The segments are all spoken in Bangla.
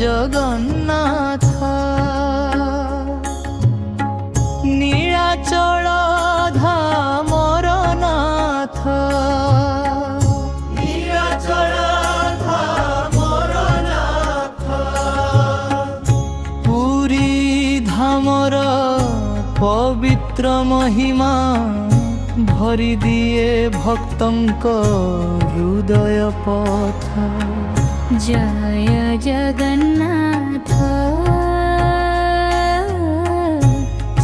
জগন্নাথ নীলাচল ধামর নাথ নীলাচল ধামর নাথ পুরী ধামর পবিତ୍ର মহিমা ভরি দিয়ে ভক্তଙ୍କ হৃদয় পথ জয় জগন্নাথ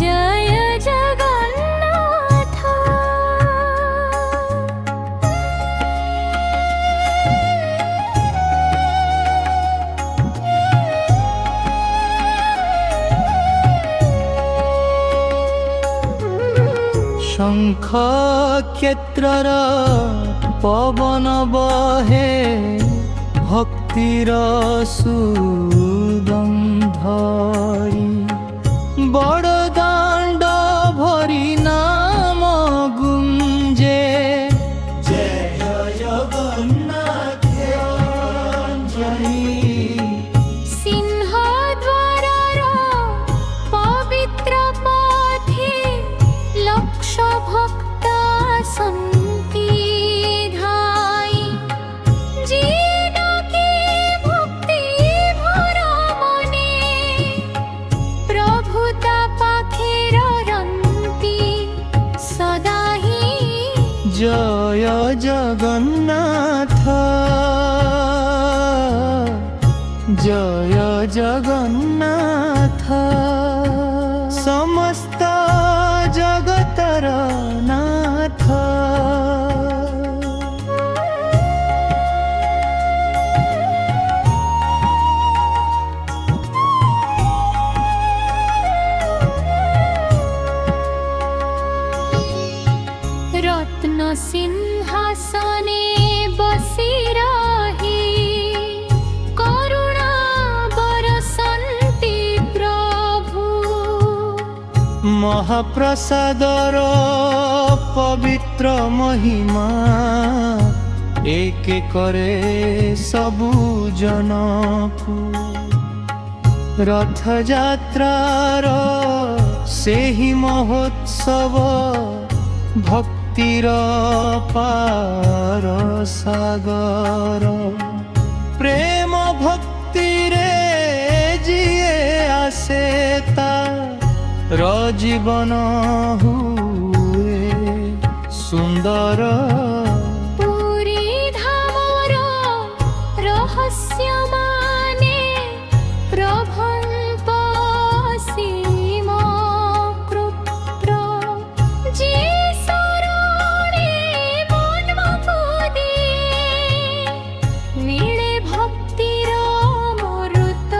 জয় জগন্নাথ শঙ্খ ক্ষেত্রর পবন বহে ভক্তির সুগন্ধরি বড় দাণ্ড ভরি নাম গুঞ্জে জয় জগন্নাথ অঞ্জলি সিংহদ্বারর পবিত্র পথে লক্ষ ভক্ত সন্তি ধাই জিনকে ভক্তি ভরা মনে প্রভু তা পাখে রন্তি সদাহি জয় জগন্নাথ জয় জগন্নাথ সমস্ত জগতর নাথ রত্ন সিংহাসনে বসি রহি করুণা বরসন্তি প্রভু মহাপ্রসাদর পবিত্র মহিমা একে করে সবু জনকু রথযাত্রার ସେହି মহোৎসব ভক্তির পার সাগর প্রেম ভক্তিরে যিয়ে আসে তার জীবন হুয়ে সুন্দর পুরী ধামর রহস্য মানে প্রভন্ত সীম কৃত্র যে শরণে মন মুকুদি মিলে ভক্তির অমৃত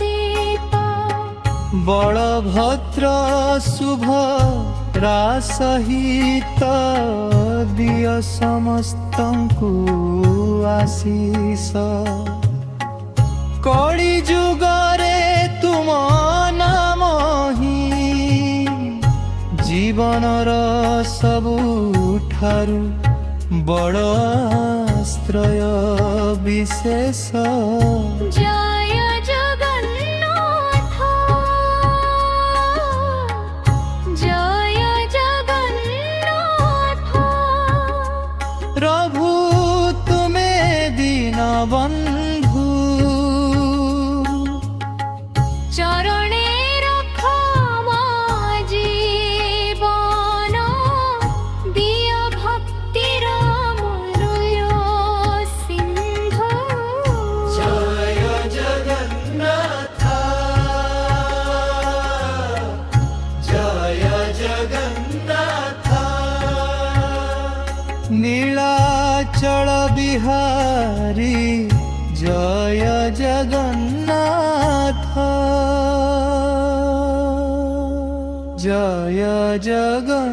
দীপ বলভদ্র শুভ সহিত দিয় ସମସ୍ତଙ୍କୁ ଆଶିଷ କଳି ଯୁଗରେ ତୁମ ନାମ ହିଁ ଜୀବନର ସବୁଠାରୁ ବଡ଼ ଆଶ୍ରୟ ବିଶେଷ জয় জগন্নাথ জয় জগন্নাথ প্রভু তুমি দীনবন্ধু চরণে রখ মো জীবন দিয় ভক্তির মূল্য সিন্ধু জয় জগন্নাথ জয় জগন্নাথ নীলাচল বিহারী জয় জগন্নাথ জয় জগন্নাথ।